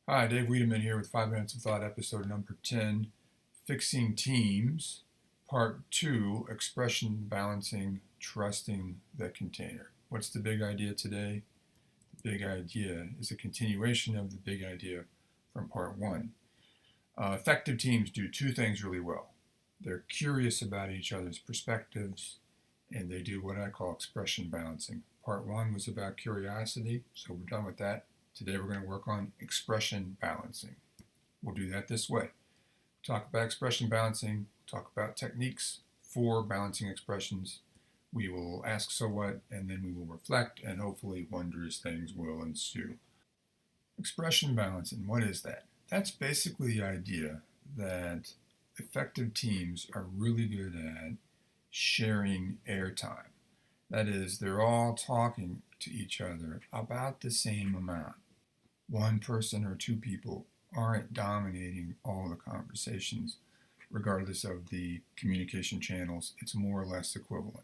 Hi, Dave Wiedemann here with 5 Minutes of Thought, episode number 10, Fixing Teams, part 2, Expression Balancing, Trusting the Container. What's the big idea today? The big idea is a continuation of the big idea from part 1. Effective teams do two things really well. They're curious about each other's perspectives, and they do what I call expression balancing. Part 1 was about curiosity, so we're done with that. Today we're going to work on expression balancing. We'll do that this way. Talk about expression balancing, talk about techniques for balancing expressions. We will ask so what, and then we will reflect, and hopefully wondrous things will ensue. Expression balancing, what is that? That's basically the idea that effective teams are really good at sharing airtime. That is, they're all talking to each other about the same amount. One person or two people aren't dominating all the conversations, regardless of the communication channels. It's more or less equivalent.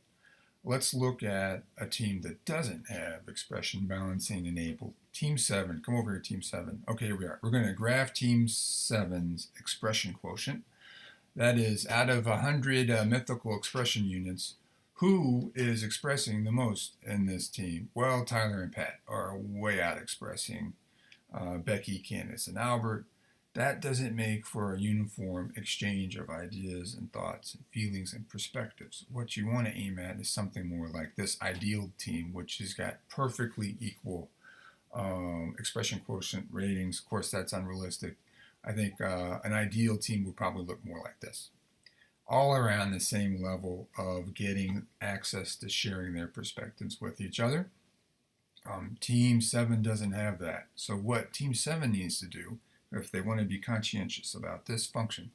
Let's look at a team that doesn't have expression balancing enabled. Team 7, come over here, Team 7. Okay, here we are. We're going to graph Team 7's expression quotient. That is, out of 100 mythical expression units, who is expressing the most in this team? Well, Tyler and Pat are way out expressing Becky, Candace, and Albert. That doesn't make for a uniform exchange of ideas and thoughts and feelings and perspectives. What you want to aim at is something more like this ideal team, which has got perfectly equal expression quotient ratings. Of course, that's unrealistic. I think an ideal team would probably look more like this. All around the same level of getting access to sharing their perspectives with each other. Team 7 doesn't have that. So what Team 7 needs to do, if they want to be conscientious about this function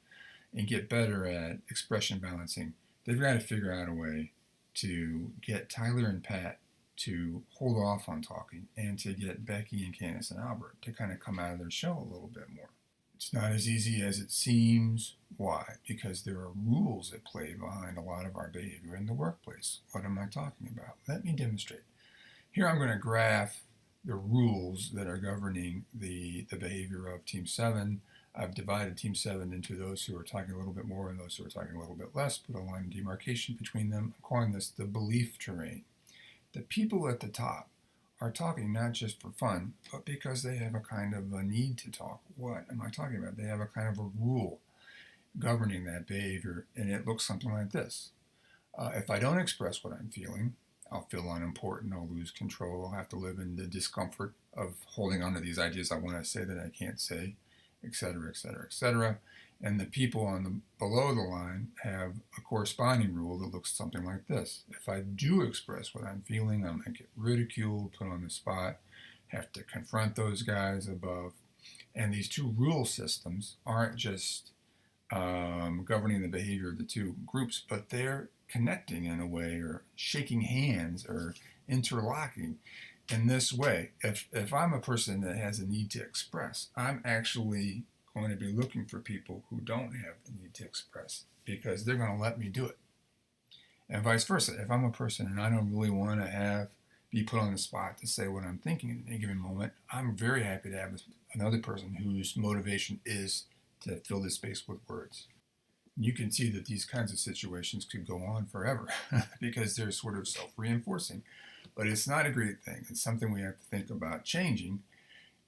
and get better at expression balancing, they've got to figure out a way to get Tyler and Pat to hold off on talking and to get Becky and Candace and Albert to kind of come out of their shell a little bit more. It's not as easy as it seems. Why? Because there are rules at play behind a lot of our behavior in the workplace. What am I talking about? Let me demonstrate. Here I'm going to graph the rules that are governing the behavior of Team 7. I've divided Team 7 into those who are talking a little bit more and those who are talking a little bit less, put a line of demarcation between them. I'm calling this the belief terrain. The people at the top are talking not just for fun, but because they have a kind of a need to talk. What am I talking about? They have a kind of a rule governing that behavior, and it looks something like this. If I don't express what I'm feeling, I'll feel unimportant, I'll lose control, I'll have to live in the discomfort of holding on to these ideas I want to say that I can't say, etc., etc., etc. And the people on the below the line have a corresponding rule that looks something like this. If I do express what I'm feeling, I'm going to get ridiculed, put on the spot, have to confront those guys above. And these two rule systems aren't just governing the behavior of the two groups, but they're connecting in a way or shaking hands or interlocking in this way. If I'm a person that has a need to express, I'm actually going to be looking for people who don't have the need to express because they're going to let me do it. And vice versa. If I'm a person and I don't really want to be put on the spot to say what I'm thinking in any given moment, I'm very happy to have another person whose motivation is to fill this space with words. You can see that these kinds of situations could go on forever because they're sort of self-reinforcing. But it's not a great thing. It's something we have to think about changing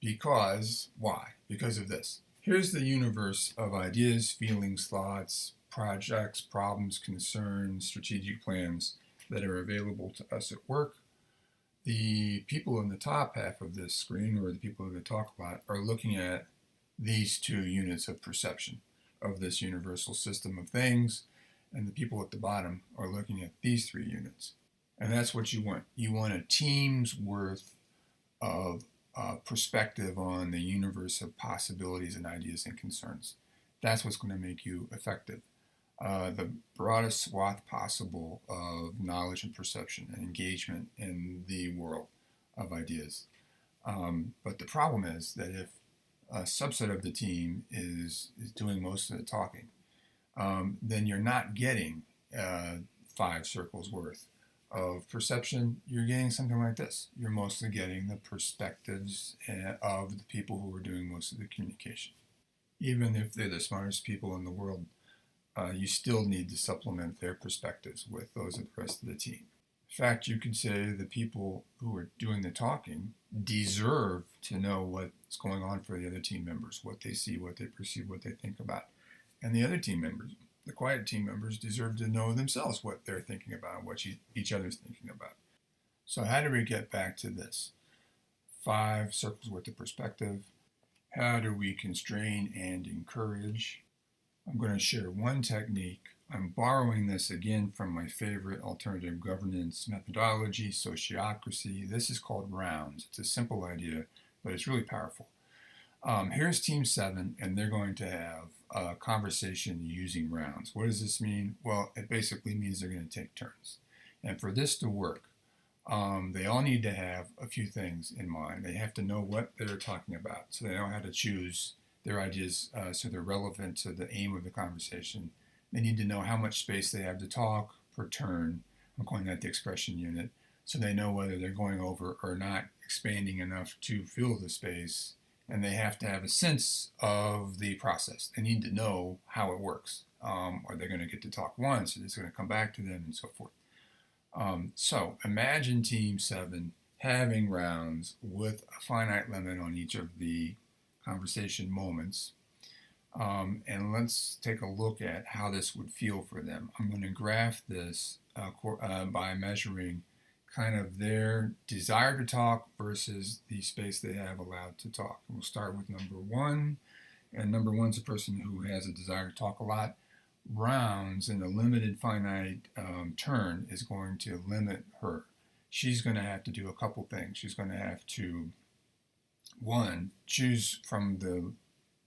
because, why? Because of this. Here's the universe of ideas, feelings, thoughts, projects, problems, concerns, strategic plans that are available to us at work. The people in the top half of this screen, or the people who talk a lot, are looking at these two units of perception of this universal system of things, and the people at the bottom are looking at these three units. And that's what you want. You want a team's worth of perspective on the universe of possibilities and ideas and concerns. That's what's going to make you effective. The broadest swath possible of knowledge and perception and engagement in the world of ideas. But the problem is that if a subset of the team is doing most of the talking, then you're not getting 5 circles worth of perception, you're getting something like this. You're mostly getting the perspectives of the people who are doing most of the communication. Even if they're the smartest people in the world, you still need to supplement their perspectives with those of the rest of the team. In fact, you could say the people who are doing the talking deserve to know what's going on for the other team members, what they see, what they perceive, what they think about. And the other team members, the quiet team members, deserve to know themselves what they're thinking about, what each other's thinking about. So how do we get back to this? 5 circles with the perspective. How do we constrain and encourage? I'm going to share one technique. I'm borrowing this again from my favorite alternative governance methodology, sociocracy. This is called rounds. It's a simple idea, but it's really powerful. Here's Team 7, and they're going to have a conversation using rounds. What does this mean? Well, it basically means they're going to take turns. And for this to work, they all need to have a few things in mind. They have to know what they're talking about, so they know how to choose their ideas so they're relevant to the aim of the conversation. They need to know how much space they have to talk per turn. I'm calling that the expression unit. So they know whether they're going over or not expanding enough to fill the space. And they have to have a sense of the process. They need to know how it works. Are they going to get to talk once? Or is it going to come back to them and so forth? So imagine Team 7 having rounds with a finite limit on each of the conversation moments. And let's take a look at how this would feel for them. I'm going to graph this by measuring kind of their desire to talk versus the space they have allowed to talk. And we'll start with number 1. And number 1's a person who has a desire to talk a lot. Rounds in a limited finite turn is going to limit her. She's going to have to do a couple things. She's going to have to, 1, choose from the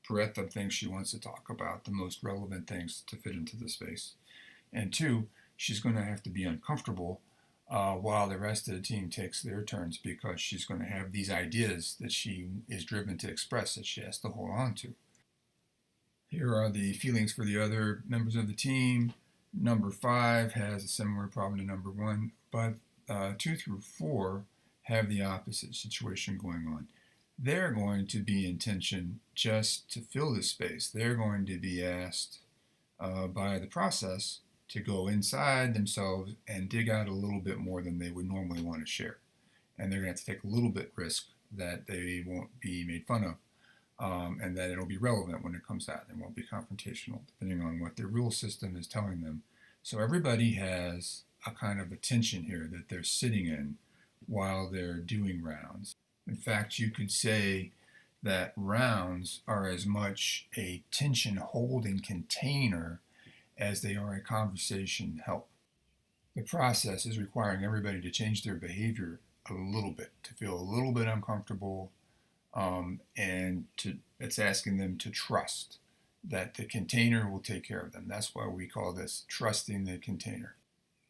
breadth of things she wants to talk about, the most relevant things to fit into the space. And 2, she's going to have to be uncomfortable while the rest of the team takes their turns, because she's going to have these ideas that she is driven to express that she has to hold on to. Here are the feelings for the other members of the team. Number 5 has a similar problem to number 1, but 2 through 4 have the opposite situation going on. They're going to be in tension just to fill this space. They're going to be asked by the process to go inside themselves and dig out a little bit more than they would normally want to share. And they're going to have to take a little bit risk that they won't be made fun of. And that it'll be relevant when it comes out. It won't be confrontational, depending on what their rule system is telling them. So everybody has a kind of a tension here that they're sitting in while they're doing rounds. In fact, you could say that rounds are as much a tension holding container as they are a conversation help. The process is requiring everybody to change their behavior a little bit, to feel a little bit uncomfortable, and it's asking them to trust that the container will take care of them. That's why we call this trusting the container.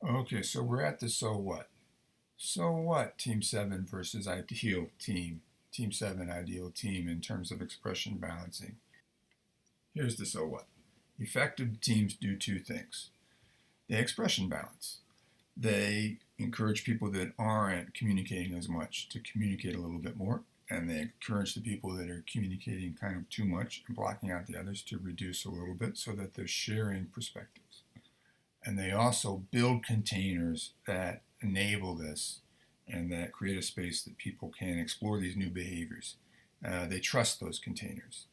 Okay, so we're at the so what. So what, Team 7 versus ideal team. Team 7, ideal team in terms of expression balancing. Here's the so what. Effective teams do 2 things. They expression balance. They encourage people that aren't communicating as much to communicate a little bit more. And they encourage the people that are communicating kind of too much and blocking out the others to reduce a little bit so that they're sharing perspectives. And they also build containers that enable this and that create a space that people can explore these new behaviors. They trust those containers.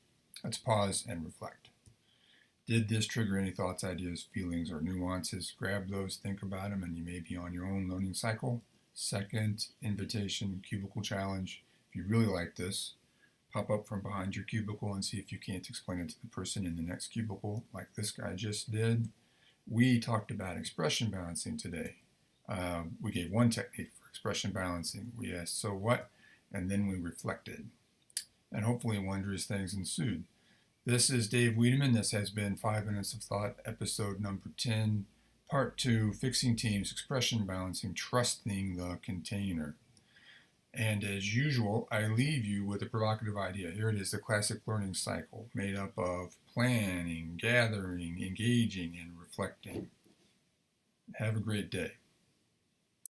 Let's pause and reflect. Did this trigger any thoughts, ideas, feelings, or nuances? Grab those, think about them, and you may be on your own learning cycle. Second invitation, cubicle challenge. If you really like this, pop up from behind your cubicle and see if you can't explain it to the person in the next cubicle like this guy just did. We talked about expression balancing today. We gave one technique for expression balancing. We asked, so what? And then we reflected. And hopefully wondrous things ensued. This is Dave Wiedemann. This has been 5 Minutes of Thought, episode number 10, part 2, Fixing Teams, Expression Balancing, Trusting the Container. And as usual, I leave you with a provocative idea. Here it is, the classic learning cycle made up of planning, gathering, engaging, and reflecting. Have a great day.